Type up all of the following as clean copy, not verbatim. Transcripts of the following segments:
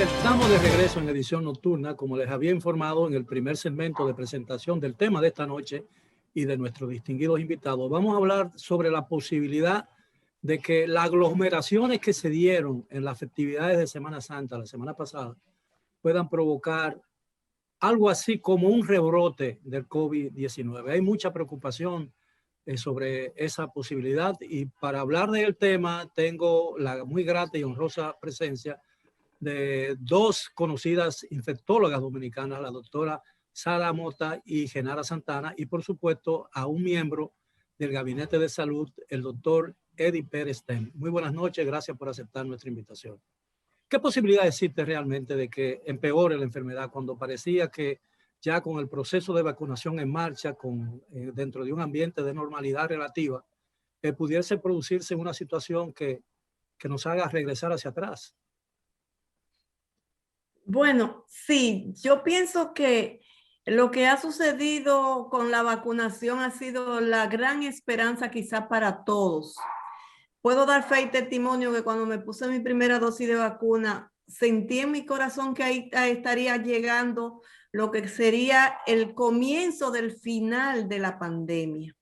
Estamos de regreso en edición nocturna, como les había informado en el primer segmento de presentación del tema de esta noche y de nuestros distinguidos invitados. Vamos a hablar sobre la posibilidad de que las aglomeraciones que se dieron en las festividades de Semana Santa la semana pasada puedan provocar algo así como un rebrote del COVID-19. Hay mucha preocupación sobre esa posibilidad, y para hablar del tema tengo la muy grata y honrosa presencia de dos conocidas infectólogas dominicanas, la doctora Sara Mota y Genara Santana, y por supuesto a un miembro del Gabinete de Salud, el doctor Eddie Pérez Stem. Muy buenas noches, gracias por aceptar nuestra invitación. ¿Qué posibilidad existe realmente de que empeore la enfermedad cuando parecía que ya con el proceso de vacunación en marcha, dentro de un ambiente de normalidad relativa, pudiese producirse una situación que nos haga regresar hacia atrás? Bueno, sí, yo pienso que lo que ha sucedido con la vacunación ha sido la gran esperanza quizá para todos. Puedo dar fe y testimonio que cuando me puse mi primera dosis de vacuna, sentí en mi corazón que ahí estaría llegando lo que sería el comienzo del final de la pandemia.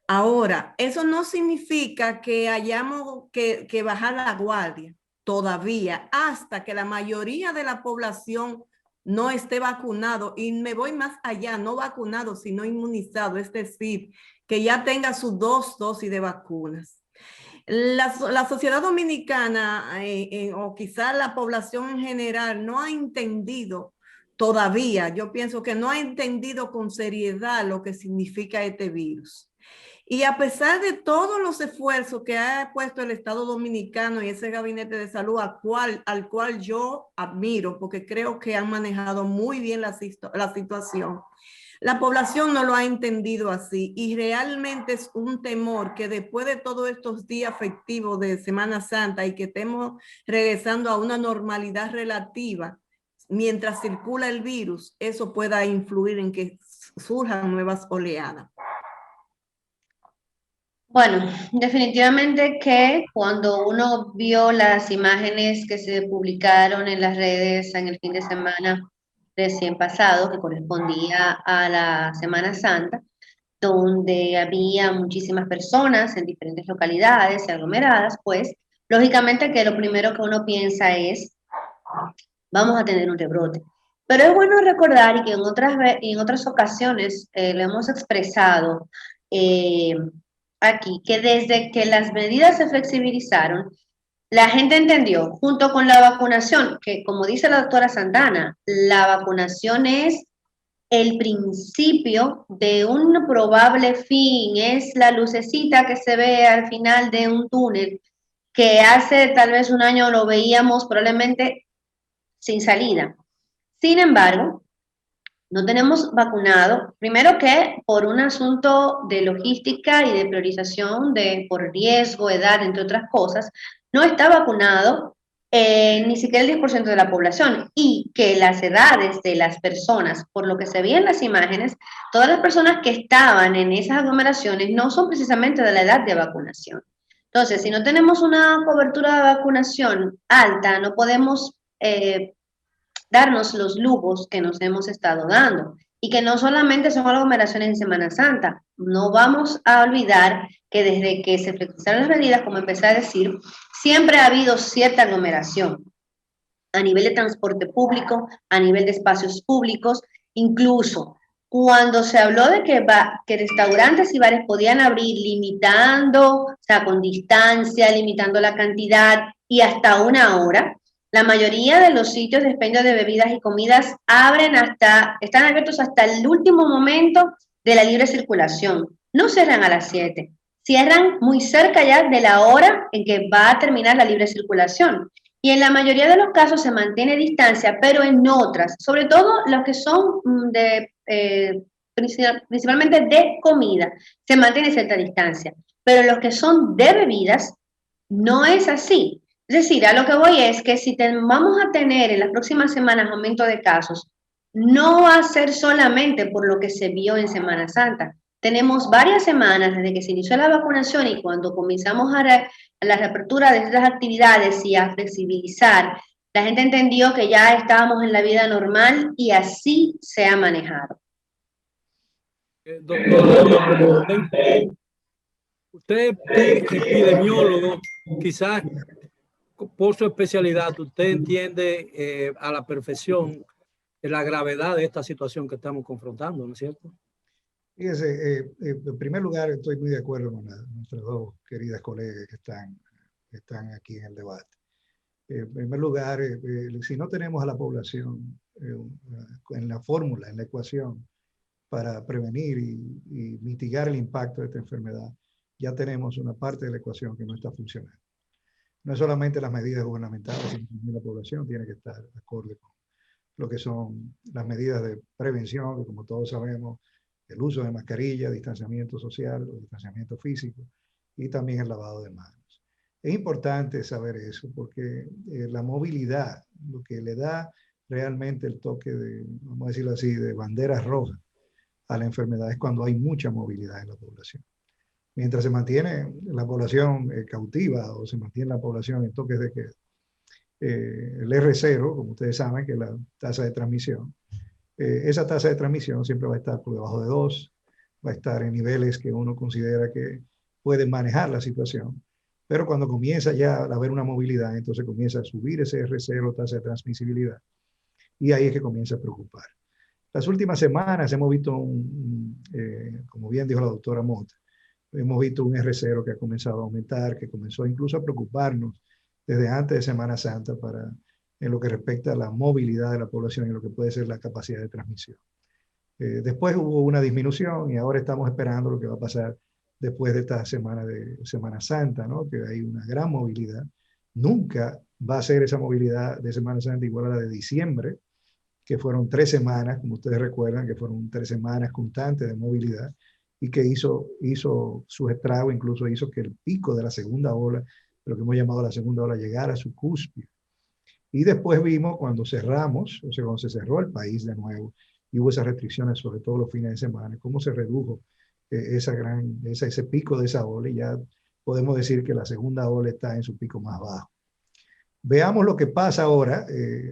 Ahora, eso no significa que hayamos que bajar la guardia todavía, hasta que la mayoría de la población no esté vacunado, y me voy más allá, no vacunado, sino inmunizado, es decir, que ya tenga sus 2 dosis de vacunas. La sociedad dominicana o quizá la población en general no ha entendido todavía, yo pienso que no ha entendido con seriedad lo que significa este virus. Y a pesar de todos los esfuerzos que ha puesto el Estado Dominicano y ese gabinete de salud al cual yo admiro, porque creo que han manejado muy bien la situación, la población no lo ha entendido así, y realmente es un temor que después de todos estos días festivos de Semana Santa y que estemos regresando a una normalidad relativa, mientras circula el virus, eso pueda influir en que surjan nuevas oleadas. Bueno, definitivamente que cuando uno vio las imágenes que se publicaron en las redes en el fin de semana recién pasado, que correspondía a la Semana Santa, donde había muchísimas personas en diferentes localidades y aglomeradas, pues lógicamente que lo primero que uno piensa es, vamos a tener un rebrote. Pero es bueno recordar, y que en otras ocasiones lo hemos expresado, aquí, que desde que las medidas se flexibilizaron, la gente entendió, junto con la vacunación, que como dice la doctora Santana, la vacunación es el principio de un probable fin, es la lucecita que se ve al final de un túnel, que hace tal vez un año lo veíamos probablemente sin salida. Sin embargo, no tenemos vacunado, primero que por un asunto de logística y de priorización por riesgo, edad, entre otras cosas, no está vacunado ni siquiera el 10% de la población, y que las edades de las personas, por lo que se veía en las imágenes, todas las personas que estaban en esas aglomeraciones no son precisamente de la edad de vacunación. Entonces, si no tenemos una cobertura de vacunación alta, no podemos darnos los lujos que nos hemos estado dando, y que no solamente son aglomeraciones en Semana Santa. No vamos a olvidar que desde que se flexibilizaron las medidas, como empecé a decir, siempre ha habido cierta aglomeración a nivel de transporte público, a nivel de espacios públicos, incluso cuando se habló de que restaurantes y bares podían abrir limitando, o sea, con distancia, limitando la cantidad y hasta 1 hora. La mayoría de los sitios de expendio de bebidas y comidas están abiertos hasta el último momento de la libre circulación. No cierran a las 7, cierran muy cerca ya de la hora en que va a terminar la libre circulación. Y en la mayoría de los casos se mantiene distancia, pero en otras, sobre todo los que son principalmente de comida, se mantiene cierta distancia. Pero los que son de bebidas, no es así. Es decir, a lo que voy es que si vamos a tener en las próximas semanas aumento de casos, no va a ser solamente por lo que se vio en Semana Santa. Tenemos varias semanas desde que se inició la vacunación y cuando comenzamos a la reapertura de estas actividades y a flexibilizar La gente entendió que ya estábamos en la vida normal y así se ha manejado. Doctor, usted es epidemiólogo, quizás por su especialidad, usted entiende a la perfección la gravedad de esta situación que estamos confrontando, ¿no es cierto? Fíjese, en primer lugar, estoy muy de acuerdo con nuestras dos queridas colegas que están aquí en el debate. En primer lugar, si no tenemos a la población en la fórmula, en la ecuación, para prevenir y mitigar el impacto de esta enfermedad, ya tenemos una parte de la ecuación que no está funcionando. No es solamente las medidas gubernamentales, sino que la población tiene que estar acorde con lo que son las medidas de prevención, que como todos sabemos, el uso de mascarilla, distanciamiento social o distanciamiento físico, y también el lavado de manos. Es importante saber eso porque la movilidad, lo que le da realmente el toque de, vamos a decirlo así, de banderas rojas a la enfermedad es cuando hay mucha movilidad en la población. Mientras se mantiene la población cautiva o se mantiene la población en toques de queda, el R0, como ustedes saben, que es la tasa de transmisión, esa tasa de transmisión siempre va a estar por debajo de 2, va a estar en niveles que uno considera que pueden manejar la situación, pero cuando comienza ya a haber una movilidad, entonces comienza a subir ese R0, tasa de transmisibilidad, y ahí es que comienza a preocupar. Las últimas semanas hemos visto, como bien dijo la doctora Mota, hemos visto un R0 que ha comenzado a aumentar, que comenzó incluso a preocuparnos desde antes de Semana Santa en lo que respecta a la movilidad de la población y lo que puede ser la capacidad de transmisión. Después hubo una disminución y ahora estamos esperando lo que va a pasar después de esta semana de Semana Santa, ¿no? Que hay una gran movilidad. Nunca va a ser esa movilidad de Semana Santa igual a la de diciembre, que fueron 3 semanas, como ustedes recuerdan, que fueron 3 semanas constantes de movilidad y que hizo su estrago, incluso hizo que el pico de la segunda ola, lo que hemos llamado la segunda ola, llegara a su cúspide. Y después vimos cuando cerramos, o sea, cuando se cerró el país de nuevo, y hubo esas restricciones, sobre todo los fines de semana, cómo se redujo ese pico de esa ola, y ya podemos decir que la segunda ola está en su pico más bajo. Veamos lo que pasa ahora.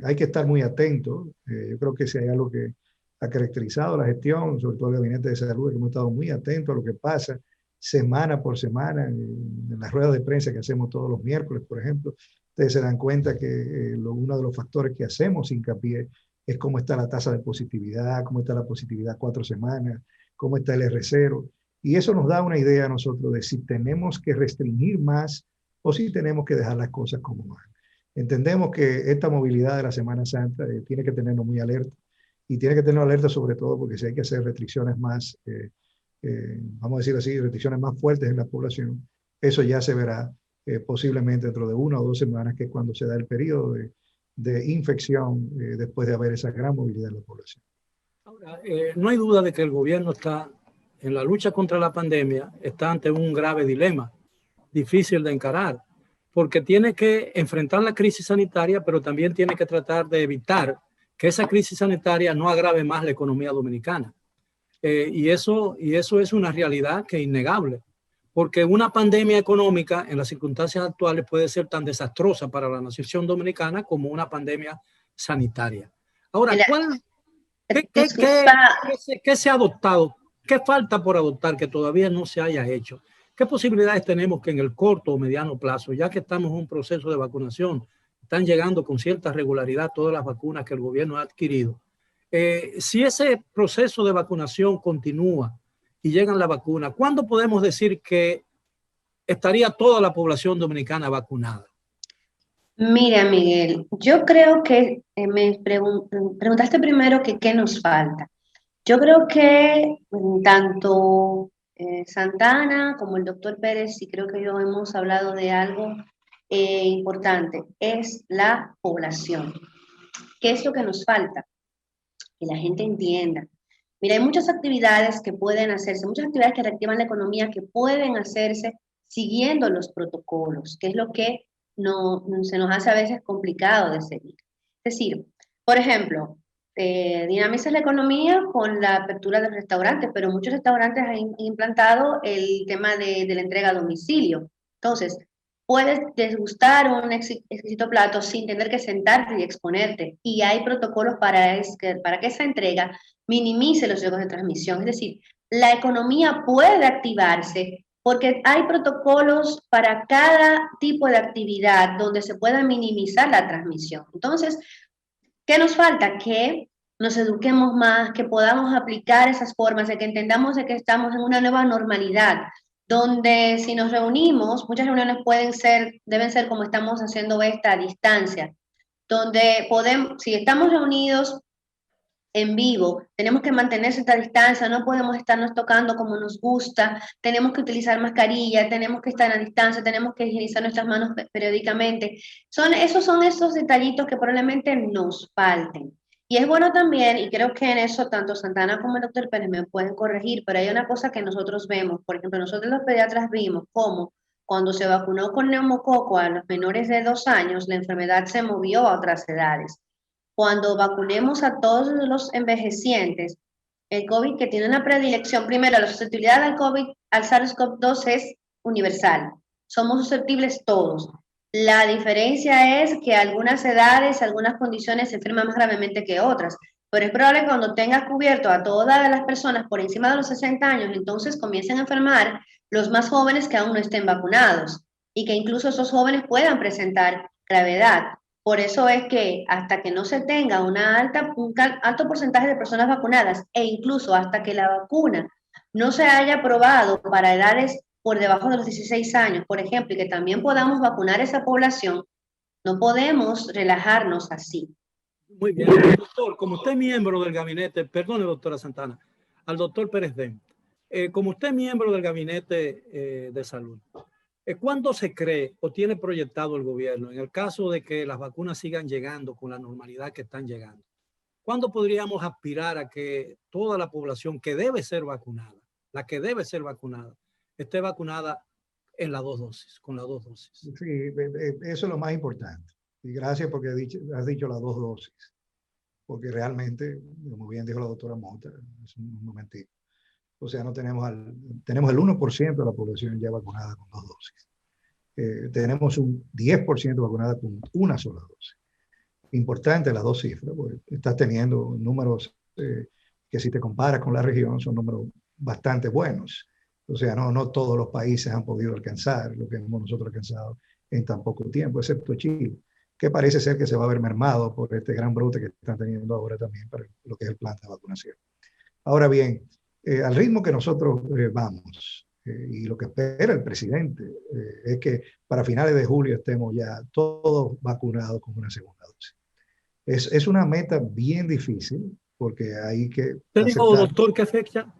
Hay que estar muy atentos. Yo creo que si hay algo que ha caracterizado la gestión, sobre todo el Gabinete de Salud, que hemos estado muy atentos a lo que pasa semana por semana en las ruedas de prensa que hacemos todos los miércoles, por ejemplo. Ustedes se dan cuenta que uno de los factores que hacemos hincapié es cómo está la tasa de positividad, cómo está la positividad 4 semanas, cómo está el R0. Y eso nos da una idea a nosotros de si tenemos que restringir más o si tenemos que dejar las cosas como van. Entendemos que esta movilidad de la Semana Santa tiene que tenernos muy alerta y tiene que tenernos alerta sobre todo porque si hay que hacer restricciones más, vamos a decir así, restricciones más fuertes en la población, eso ya se verá posiblemente dentro de 1 o 2 semanas, que es cuando se da el periodo de infección después de haber esa gran movilidad en la población. Ahora, no hay duda de que el gobierno está en la lucha contra la pandemia, está ante un grave dilema, difícil de encarar, porque tiene que enfrentar la crisis sanitaria, pero también tiene que tratar de evitar que esa crisis sanitaria no agrave más la economía dominicana. Y eso es una realidad que es innegable, porque una pandemia económica en las circunstancias actuales puede ser tan desastrosa para la nación dominicana como una pandemia sanitaria. Ahora, ¿qué se ha adoptado? ¿Qué falta por adoptar que todavía no se haya hecho? ¿Qué posibilidades tenemos que en el corto o mediano plazo, ya que estamos en un proceso de vacunación, están llegando con cierta regularidad todas las vacunas que el gobierno ha adquirido? Si ese proceso de vacunación continúa y llegan las vacunas, ¿cuándo podemos decir que estaría toda la población dominicana vacunada? Mira, Miguel, yo creo que me preguntaste primero que qué nos falta. Yo creo que tanto Santana como el doctor Pérez, y creo que yo hemos hablado de algo importante, es la población. ¿Qué es lo que nos falta? Que la gente entienda. Mira, hay muchas actividades que pueden hacerse, muchas actividades que reactivan la economía que pueden hacerse siguiendo los protocolos, que es lo que se nos hace a veces complicado de seguir. Es decir, por ejemplo, dinamizas la economía con la apertura de restaurantes, pero muchos restaurantes han implantado el tema de la entrega a domicilio. Entonces, puedes degustar un exquisito plato sin tener que sentarte y exponerte. Y hay protocolos para que esa entrega minimice los riesgos de transmisión. Es decir, la economía puede activarse porque hay protocolos para cada tipo de actividad donde se pueda minimizar la transmisión. Entonces, ¿qué nos falta? Que nos eduquemos más, que podamos aplicar esas formas, de que entendamos de que estamos en una nueva normalidad, donde si nos reunimos, muchas reuniones deben ser como estamos haciendo esta a distancia, donde podemos, si estamos reunidos en vivo, tenemos que mantener cierta distancia, no podemos estarnos tocando como nos gusta, tenemos que utilizar mascarilla, tenemos que estar a distancia, tenemos que higienizar nuestras manos periódicamente. Esos son esos detallitos que probablemente nos falten. Y es bueno también, y creo que en eso tanto Santana como el doctor Pérez me pueden corregir, pero hay una cosa que nosotros vemos, por ejemplo, nosotros los pediatras vimos cómo cuando se vacunó con neumococo a los menores de 2 años, la enfermedad se movió a otras edades. Cuando vacunemos a todos los envejecientes, el COVID, que tiene una predilección, primero, la susceptibilidad al COVID, al SARS-CoV-2 es universal. Somos susceptibles todos. La diferencia es que algunas edades, algunas condiciones se enferman más gravemente que otras. Pero es probable que cuando tengas cubierto a todas las personas por encima de los 60 años, entonces comiencen a enfermar los más jóvenes que aún no estén vacunados y que incluso esos jóvenes puedan presentar gravedad. Por eso es que hasta que no se tenga un alto porcentaje de personas vacunadas e incluso hasta que la vacuna no se haya aprobado para edades por debajo de los 16 años, por ejemplo, y que también podamos vacunar a esa población, no podemos relajarnos así. Muy bien, doctor, como usted es miembro del gabinete, perdone, doctora Santana, al doctor Pérez Den, como usted es miembro del gabinete de salud, ¿cuándo se cree o tiene proyectado el gobierno, en el caso de que las vacunas sigan llegando con la normalidad que están llegando, cuándo podríamos aspirar a que toda la población que debe ser vacunada, la que debe ser vacunada, esté vacunada en las 2 dosis, con las 2 dosis? Sí, eso es lo más importante. Y gracias porque has dicho las 2 dosis. Porque realmente, como bien dijo la doctora Mota, es un momentito. O sea, tenemos el 1% de la población ya vacunada con 2 dosis. Tenemos un 10% vacunada con una sola dosis. Importante las 2 cifras, porque estás teniendo números que si te comparas con la región son números bastante buenos. O sea, no todos los países han podido alcanzar lo que hemos nosotros alcanzado en tan poco tiempo, excepto Chile, que parece ser que se va a ver mermado por este gran brote que están teniendo ahora también para lo que es el plan de vacunación. Ahora bien, al ritmo que nosotros vamos y lo que espera el presidente es que para finales de julio estemos ya todos vacunados con una segunda dosis. Es una meta bien difícil porque hay que... ¿Usted dijo, doctor, qué fecha?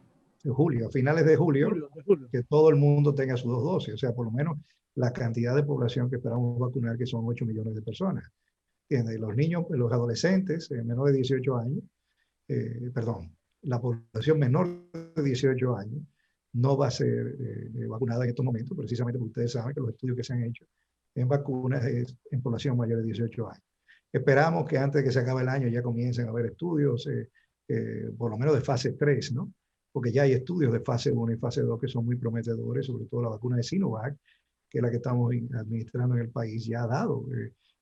Julio, a finales de julio, que todo el mundo tenga sus 2 dosis, o sea, por lo menos la cantidad de población que esperamos vacunar, que son 8 millones de personas. ¿Entiendes? Los niños, los adolescentes menores de 18 años, la población menor de 18 años no va a ser vacunada en estos momentos, precisamente porque ustedes saben que los estudios que se han hecho en vacunas es en población mayor de 18 años. Esperamos que antes de que se acabe el año ya comiencen a haber estudios, por lo menos de fase 3, ¿no? Porque ya hay estudios de fase 1 y fase 2 que son muy prometedores, sobre todo la vacuna de Sinovac, que es la que estamos administrando en el país, ya ha dado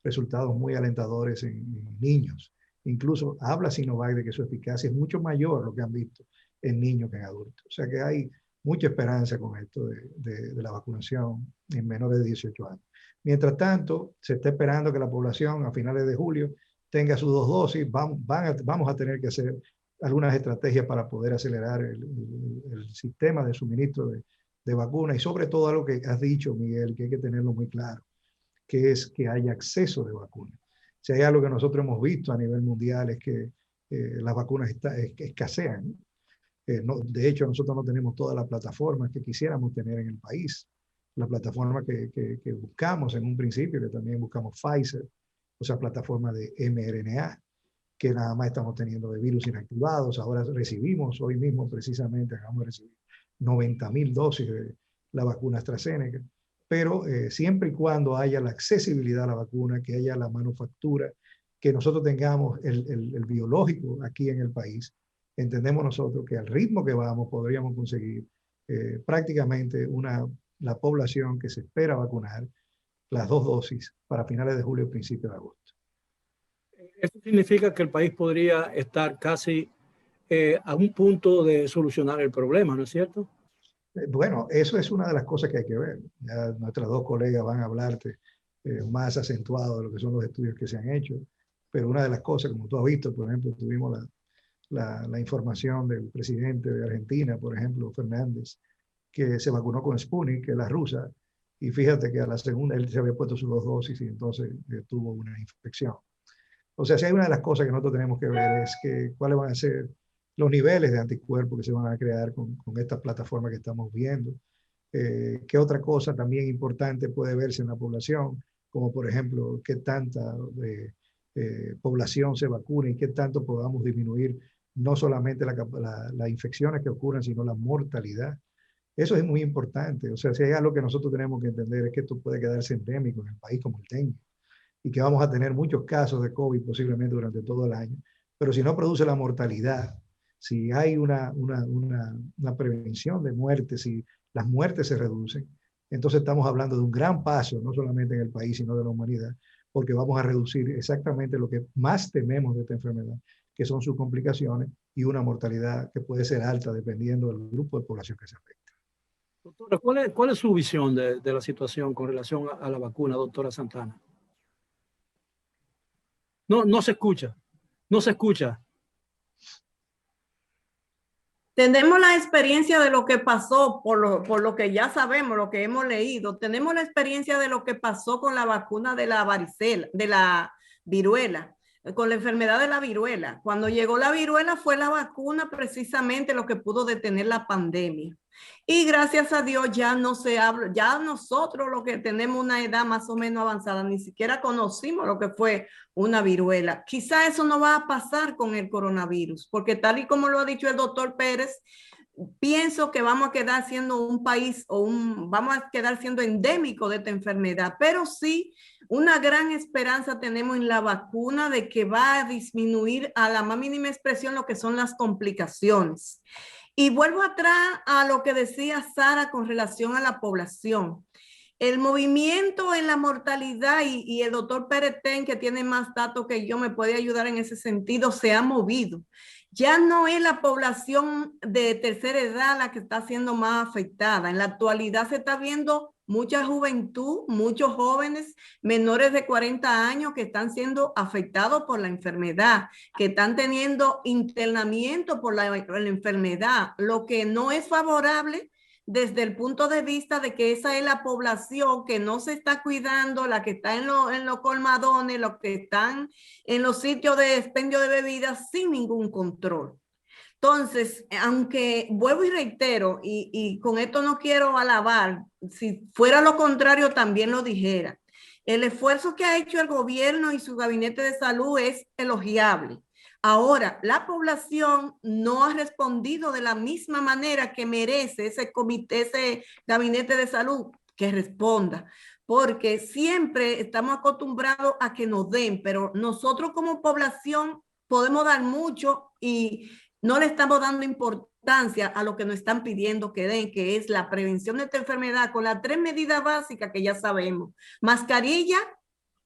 resultados muy alentadores en niños. Incluso habla Sinovac de que su eficacia es mucho mayor lo que han visto en niños que en adultos. O sea que hay mucha esperanza con esto de la vacunación en menores de 18 años. Mientras tanto, se está esperando que la población a finales de julio tenga sus 2 dosis. Vamos a tener que hacer algunas estrategias para poder acelerar el sistema de suministro de vacunas y sobre todo algo que has dicho, Miguel, que hay que tenerlo muy claro, que es que haya acceso de vacunas. Si hay algo que nosotros hemos visto a nivel mundial es que las vacunas escasean. De hecho, nosotros no tenemos todas las plataformas que quisiéramos tener en el país. La plataforma que buscamos en un principio, que también buscamos Pfizer, o sea, plataforma de mRNA, que nada más estamos teniendo de virus inactivados. Ahora recibimos, hoy mismo precisamente, acabamos de recibir 90.000 dosis de la vacuna AstraZeneca, pero siempre y cuando haya la accesibilidad a la vacuna, que haya la manufactura, que nosotros tengamos el biológico aquí en el país, entendemos nosotros que al ritmo que vamos podríamos conseguir prácticamente la población que se espera vacunar las 2 dosis para finales de julio y principios de agosto. Esto significa que el país podría estar casi a un punto de solucionar el problema, ¿no es cierto? Bueno, eso es una de las cosas que hay que ver. Ya nuestras 2 colegas van a hablarte más acentuado de lo que son los estudios que se han hecho, pero una de las cosas, como tú has visto, por ejemplo, tuvimos la información del presidente de Argentina, por ejemplo, Fernández, que se vacunó con Sputnik, que es la rusa, y fíjate que a la segunda él se había puesto sus 2 dosis y entonces tuvo una infección. O sea, si hay una de las cosas que nosotros tenemos que ver es que cuáles van a ser los niveles de anticuerpos que se van a crear con esta plataforma que estamos viendo. ¿Qué otra cosa también importante puede verse en la población? Como por ejemplo, qué tanta población se vacuna y qué tanto podamos disminuir no solamente las infecciones que ocurren, sino la mortalidad. Eso es muy importante. O sea, si hay algo que nosotros tenemos que entender es que esto puede quedarse endémico en el país como el dengue y que vamos a tener muchos casos de COVID posiblemente durante todo el año. Pero si no produce la mortalidad, si hay una prevención de muertes, si las muertes se reducen, entonces estamos hablando de un gran paso, no solamente en el país, sino de la humanidad, porque vamos a reducir exactamente lo que más tememos de esta enfermedad, que son sus complicaciones y una mortalidad que puede ser alta dependiendo del grupo de población que se afecta. Doctora, ¿cuál es su visión de la situación con relación a la vacuna, doctora Santana? No se escucha, no se escucha. Tenemos la experiencia de lo que pasó, por lo que ya sabemos, lo que hemos leído. Tenemos la experiencia de lo que pasó con la vacuna de la varicela, de la viruela, con la enfermedad de la viruela. Cuando llegó la viruela fue la vacuna precisamente lo que pudo detener la pandemia. Y gracias a Dios ya no se habla, ya nosotros los que tenemos una edad más o menos avanzada, ni siquiera conocimos lo que fue una viruela. Quizá eso no va a pasar con el coronavirus, porque tal y como lo ha dicho el doctor Pérez, pienso que vamos a quedar siendo un país vamos a quedar siendo endémico de esta enfermedad, pero sí una gran esperanza tenemos en la vacuna de que va a disminuir a la más mínima expresión lo que son las complicaciones. Y vuelvo atrás a lo que decía Sara con relación a la población. El movimiento en la mortalidad y el doctor Peretén, que tiene más datos que yo, me puede ayudar en ese sentido, se ha movido. Ya no es la población de tercera edad la que está siendo más afectada. En la actualidad se está viendo mucha juventud, muchos jóvenes menores de 40 años que están siendo afectados por la enfermedad, que están teniendo internamiento por la enfermedad, lo que no es favorable desde el punto de vista de que esa es la población que no se está cuidando, la que está en los colmadones, los que están en los sitios de expendio de bebidas sin ningún control. Entonces, aunque vuelvo y reitero, y con esto no quiero alabar, si fuera lo contrario también lo dijera, el esfuerzo que ha hecho el gobierno y su gabinete de salud es elogiable. Ahora, la población no ha respondido de la misma manera que merece ese comité, ese gabinete de salud que responda, porque siempre estamos acostumbrados a que nos den, pero nosotros como población podemos dar mucho y no le estamos dando importancia a lo que nos están pidiendo que den, que es la prevención de esta enfermedad con las 3 medidas básicas que ya sabemos: mascarilla,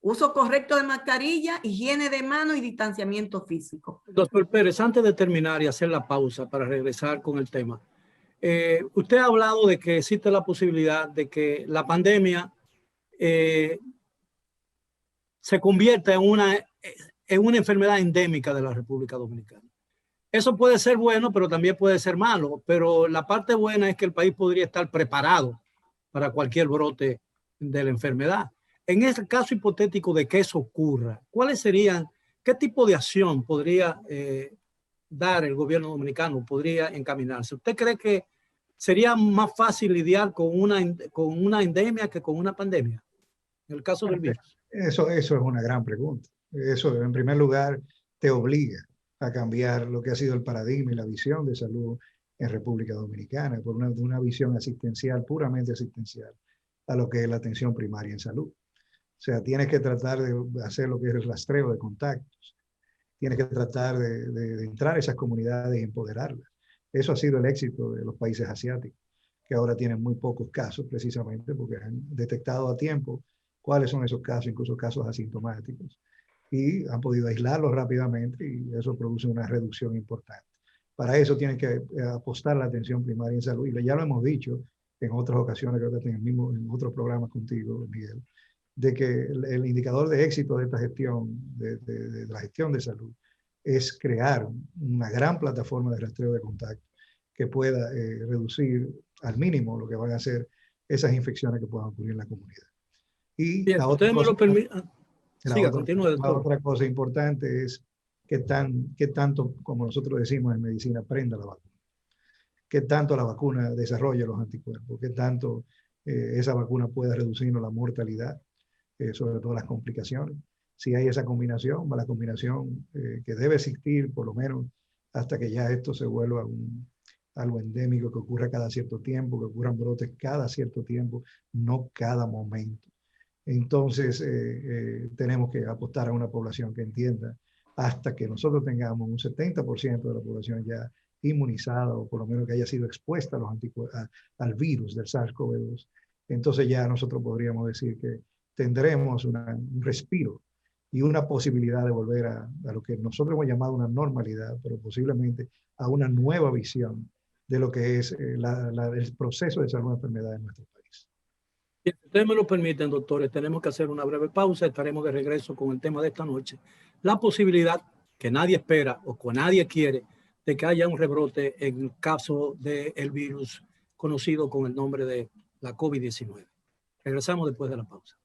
uso correcto de mascarilla, higiene de mano y distanciamiento físico. Doctor Pérez, antes de terminar y hacer la pausa para regresar con el tema, usted ha hablado de que existe la posibilidad de que la pandemia se convierta en una enfermedad endémica de la República Dominicana. Eso puede ser bueno, pero también puede ser malo. Pero la parte buena es que el país podría estar preparado para cualquier brote de la enfermedad. En ese caso hipotético de que eso ocurra, qué tipo de acción podría dar el gobierno dominicano, podría encaminarse? ¿Usted cree que sería más fácil lidiar con una endemia que con una pandemia, en el caso del virus? Eso es una gran pregunta. Eso, en primer lugar, te obliga a cambiar lo que ha sido el paradigma y la visión de salud en República Dominicana, por una visión asistencial, puramente asistencial, a lo que es la atención primaria en salud. O sea, tienes que tratar de hacer lo que es el rastreo de contactos. Tienes que tratar de entrar a esas comunidades y empoderarlas. Eso ha sido el éxito de los países asiáticos, que ahora tienen muy pocos casos precisamente porque han detectado a tiempo cuáles son esos casos, incluso casos asintomáticos, y han podido aislarlos rápidamente y eso produce una reducción importante. Para eso tiene que apostar la atención primaria en salud, y ya lo hemos dicho en otras ocasiones, creo que en otros programas contigo, Miguel, de que el indicador de éxito de esta gestión, de la gestión de salud, es crear una gran plataforma de rastreo de contacto que pueda reducir al mínimo lo que van a ser esas infecciones que puedan ocurrir en la comunidad. Y bien, ustedes me lo permiten. Siga, continúe, doctor. La otra cosa importante es qué tanto, como nosotros decimos en medicina, prenda la vacuna. Qué tanto la vacuna desarrolla los anticuerpos, qué tanto esa vacuna puede reducirnos la mortalidad, sobre todo las complicaciones. Si hay esa combinación, la combinación que debe existir por lo menos hasta que ya esto se vuelva algo endémico, que ocurra cada cierto tiempo, que ocurran brotes cada cierto tiempo, no cada momento. Entonces, tenemos que apostar a una población que entienda hasta que nosotros tengamos un 70% de la población ya inmunizada o por lo menos que haya sido expuesta a los al virus del SARS-CoV-2. Entonces ya nosotros podríamos decir que tendremos un respiro y una posibilidad de volver a lo que nosotros hemos llamado una normalidad, pero posiblemente a una nueva visión de lo que es el proceso de salud de enfermedad en nuestro país. Si ustedes me lo permiten, doctores, tenemos que hacer una breve pausa. Estaremos de regreso con el tema de esta noche. La posibilidad que nadie espera o que nadie quiere de que haya un rebrote en el caso del virus conocido con el nombre de la COVID-19. Regresamos después de la pausa.